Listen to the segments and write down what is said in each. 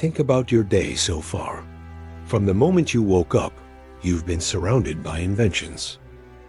Think about your day so far. From the moment you woke up, you've been surrounded by inventions.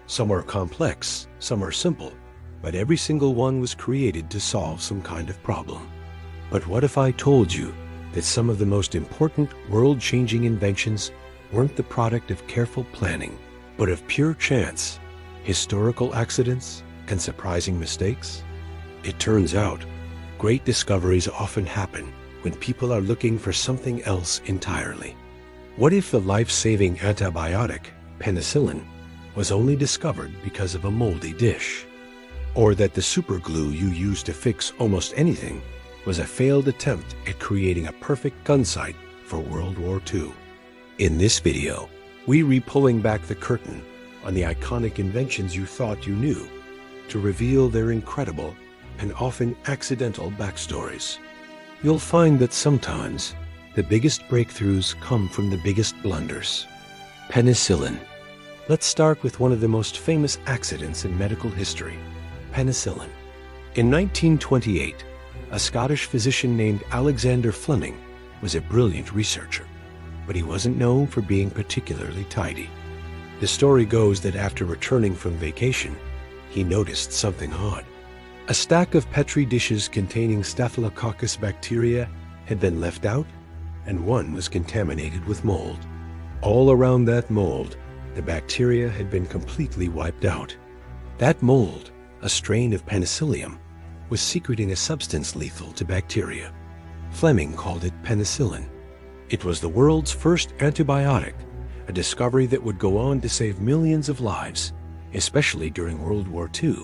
Some are complex, some are simple, but every single one was created to solve some kind of problem. But what if I told you that some of the most important world-changing inventions weren't the product of careful planning, but of pure chance, historical accidents, and surprising mistakes? It turns out, great discoveries often happen when people are looking for something else entirely. What if the life-saving antibiotic, penicillin, was only discovered because of a moldy dish? Or that the superglue you use to fix almost anything was a failed attempt at creating a perfect gunsight for World War II? In this video, we're pulling back the curtain on the iconic inventions you thought you knew to reveal their incredible and often accidental backstories. You'll find that sometimes the biggest breakthroughs come from the biggest blunders. Penicillin. Let's start with one of the most famous accidents in medical history, penicillin. In 1928, a Scottish physician named Alexander Fleming was a brilliant researcher, but he wasn't known for being particularly tidy. The story goes that after returning from vacation, he noticed something odd. A stack of Petri dishes containing Staphylococcus bacteria had been left out, and one was contaminated with mold. All around that mold, the bacteria had been completely wiped out. That mold, a strain of Penicillium, was secreting a substance lethal to bacteria. Fleming called it penicillin. It was the world's first antibiotic, a discovery that would go on to save millions of lives, especially during World War II.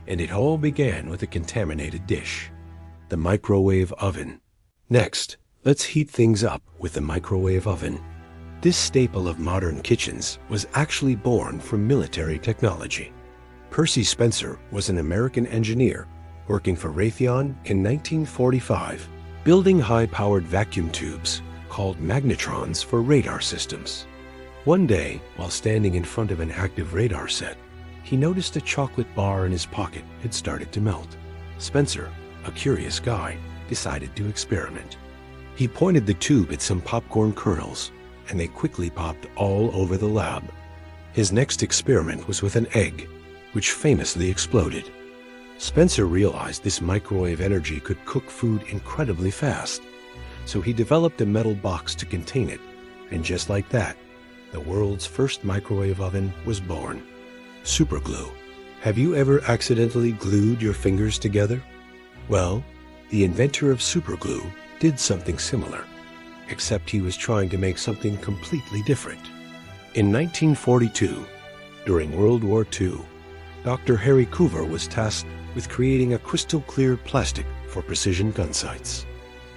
And it all began with a contaminated dish, the microwave oven. Next, let's heat things up with the microwave oven. This staple of modern kitchens was actually born from military technology. Percy Spencer was an American engineer working for Raytheon in 1945, building high-powered vacuum tubes called magnetrons for radar systems. One day, while standing in front of an active radar set, he noticed a chocolate bar in his pocket had started to melt. Spencer, a curious guy, decided to experiment. He pointed the tube at some popcorn kernels, and they quickly popped all over the lab. His next experiment was with an egg, which famously exploded. Spencer realized this microwave energy could cook food incredibly fast, so he developed a metal box to contain it, and just like that, the world's first microwave oven was born. Superglue. Have you ever accidentally glued your fingers together? Well, the inventor of superglue did something similar, except he was trying to make something completely different. In 1942, during World War II, Dr. Harry Coover was tasked with creating a crystal-clear plastic for precision gunsights.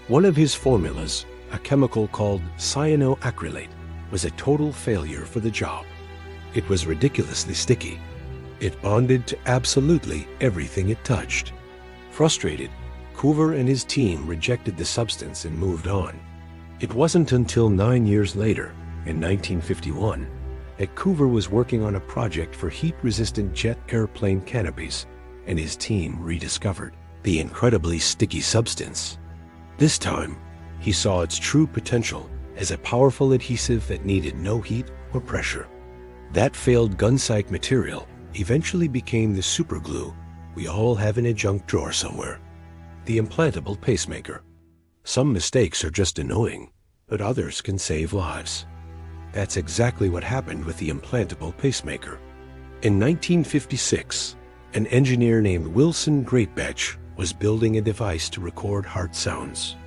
One of his formulas, a chemical called cyanoacrylate, was a total failure for the job. It was ridiculously sticky. It bonded to absolutely everything it touched. Frustrated, Coover and his team rejected the substance and moved on. It wasn't until 9 years later, in 1951, that Coover was working on a project for heat-resistant jet airplane canopies, and his team rediscovered the incredibly sticky substance. This time, he saw its true potential as a powerful adhesive that needed no heat or pressure. That failed gunsight material eventually became the superglue we all have in a junk drawer somewhere, the implantable pacemaker. Some mistakes are just annoying, but others can save lives. That's exactly what happened with the implantable pacemaker. In 1956, an engineer named Wilson Greatbatch was building a device to record heart sounds.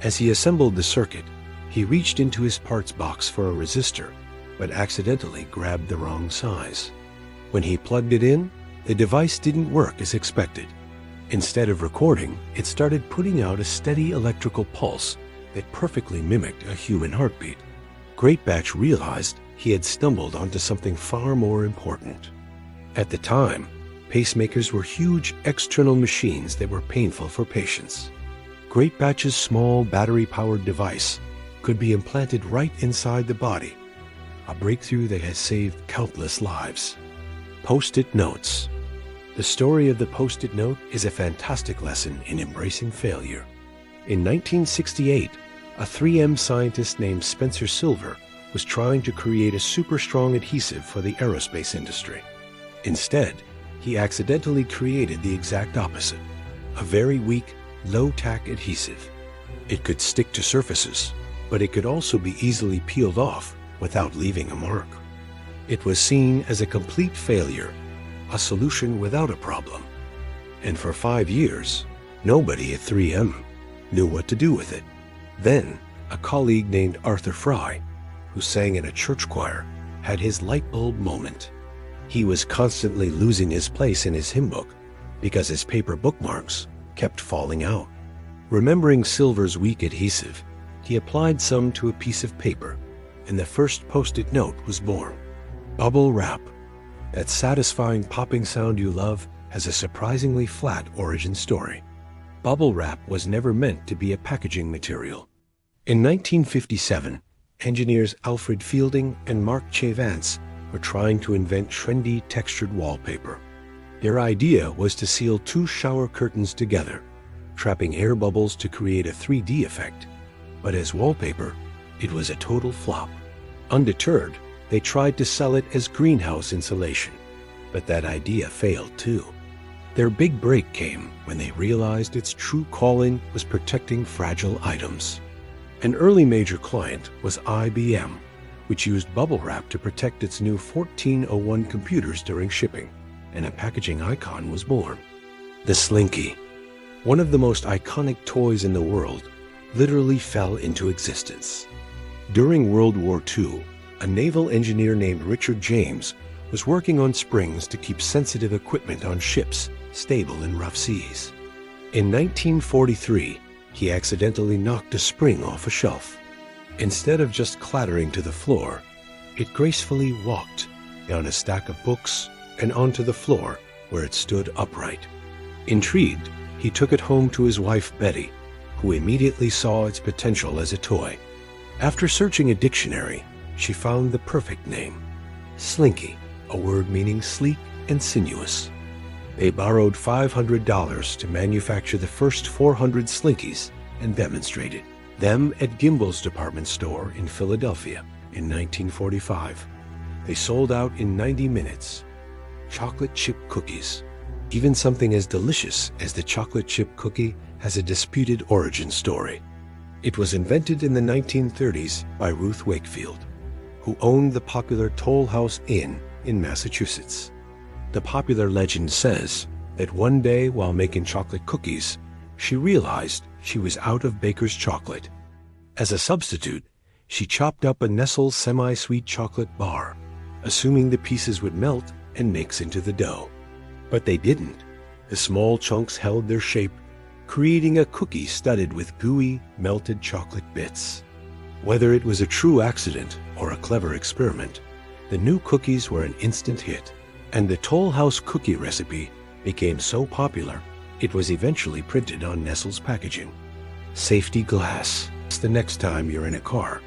As he assembled the circuit, he reached into his parts box for a resistor, but accidentally grabbed the wrong size. When he plugged it in, the device didn't work as expected. Instead of recording, it started putting out a steady electrical pulse that perfectly mimicked a human heartbeat. Greatbatch realized he had stumbled onto something far more important. At the time, pacemakers were huge external machines that were painful for patients. Greatbatch's small battery-powered device could be implanted right inside the body, a breakthrough that has saved countless lives. Post-it notes. The story of the Post-it note is a fantastic lesson in embracing failure. In 1968, A 3M scientist named Spencer Silver was trying to create a super strong adhesive for the aerospace industry. Instead, he accidentally created the exact opposite, a very weak, low-tack adhesive. It could stick to surfaces, but it could also be easily peeled off without leaving a mark. It was seen as a complete failure, a solution without a problem. And for 5 years, nobody at 3M knew what to do with it. Then, a colleague named Arthur Fry, who sang in a church choir, had his light bulb moment. He was constantly losing his place in his hymn book because his paper bookmarks kept falling out. Remembering Silver's weak adhesive, he applied some to a piece of paper, and the first post-it note was born. Bubble wrap. That satisfying popping sound you love has a surprisingly flat origin story. Bubble wrap was never meant to be a packaging material. In 1957, engineers Alfred Fielding and Mark Chavance were trying to invent trendy textured wallpaper. Their idea was to seal 2 shower curtains together, trapping air bubbles to create a 3D effect. But as wallpaper, it was a total flop. Undeterred, they tried to sell it as greenhouse insulation, but that idea failed too. Their big break came when they realized its true calling was protecting fragile items. An early major client was IBM, which used bubble wrap to protect its new 1401 computers during shipping, and a packaging icon was born. The Slinky, one of the most iconic toys in the world, literally fell into existence. During World War II, a naval engineer named Richard James was working on springs to keep sensitive equipment on ships stable in rough seas. In 1943, he accidentally knocked a spring off a shelf. Instead of just clattering to the floor, it gracefully walked down a stack of books and onto the floor where it stood upright. Intrigued, he took it home to his wife Betty, who immediately saw its potential as a toy. After searching a dictionary, she found the perfect name, Slinky, a word meaning sleek and sinuous. They borrowed $500 to manufacture the first 400 Slinkies and demonstrated them at Gimbel's department store in Philadelphia in 1945. They sold out in 90 minutes. Chocolate chip cookies. Even something as delicious as the chocolate chip cookie has a disputed origin story. It was invented in the 1930s by Ruth Wakefield, who owned the popular Toll House Inn in Massachusetts. The popular legend says that one day while making chocolate cookies, she realized she was out of baker's chocolate. As a substitute, she chopped up a Nestle semi-sweet chocolate bar, assuming the pieces would melt and mix into the dough. But they didn't. The small chunks held their shape, creating a cookie studded with gooey, melted chocolate bits. Whether it was a true accident or a clever experiment, the new cookies were an instant hit, and the Toll House cookie recipe became so popular, it was eventually printed on Nestle's packaging. Safety glass. The next time you're in a car,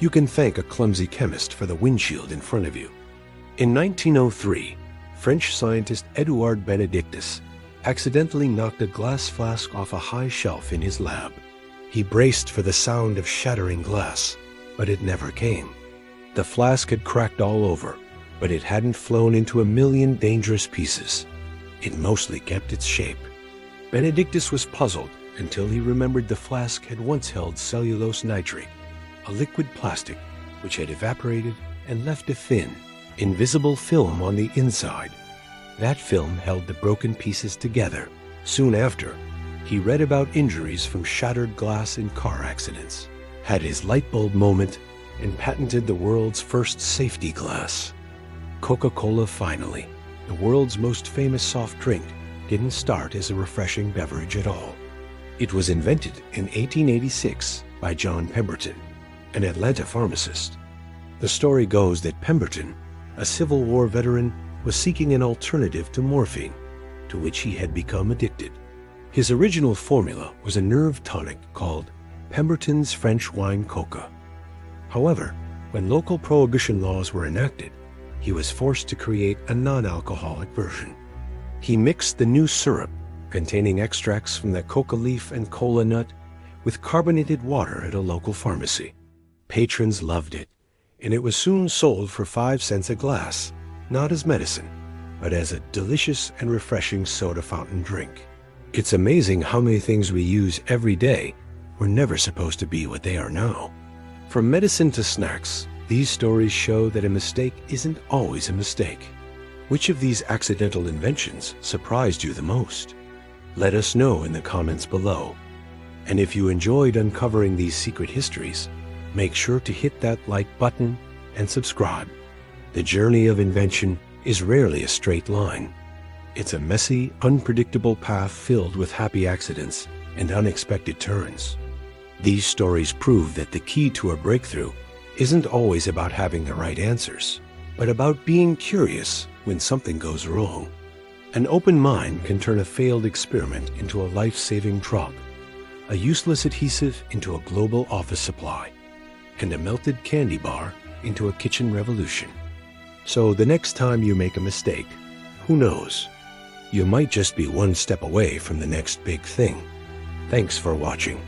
you can thank a clumsy chemist for the windshield in front of you. In 1903, French scientist Édouard Benedictus accidentally knocked a glass flask off a high shelf in his lab. He braced for the sound of shattering glass, but it never came. The flask had cracked all over, but it hadn't flown into a million dangerous pieces. It mostly kept its shape. Benedictus was puzzled until he remembered the flask had once held cellulose nitrate, a liquid plastic which had evaporated and left a thin, invisible film on the inside. That film held the broken pieces together. Soon after, he read about injuries from shattered glass in car accidents, had his light bulb moment, and patented the world's first safety glass. Coca-Cola finally, the world's most famous soft drink, didn't start as a refreshing beverage at all. It was invented in 1886 by John Pemberton, an Atlanta pharmacist. The story goes that Pemberton, a Civil War veteran, was seeking an alternative to morphine, to which he had become addicted. His original formula was a nerve tonic called Pemberton's French Wine Coca. However, when local prohibition laws were enacted, he was forced to create a non-alcoholic version. He mixed the new syrup, containing extracts from the coca leaf and cola nut, with carbonated water at a local pharmacy. Patrons loved it, and it was soon sold for 5 cents a glass, not as medicine, but as a delicious and refreshing soda fountain drink. It's amazing how many things we use every day were never supposed to be what they are now. From medicine to snacks, these stories show that a mistake isn't always a mistake. Which of these accidental inventions surprised you the most? Let us know in the comments below. And if you enjoyed uncovering these secret histories, make sure to hit that like button and subscribe. The journey of invention is rarely a straight line. It's a messy, unpredictable path filled with happy accidents and unexpected turns. These stories prove that the key to a breakthrough isn't always about having the right answers, but about being curious when something goes wrong. An open mind can turn a failed experiment into a life-saving drug, a useless adhesive into a global office supply, and a melted candy bar into a kitchen revolution. So the next time you make a mistake, who knows? You might just be one step away from the next big thing. Thanks for watching.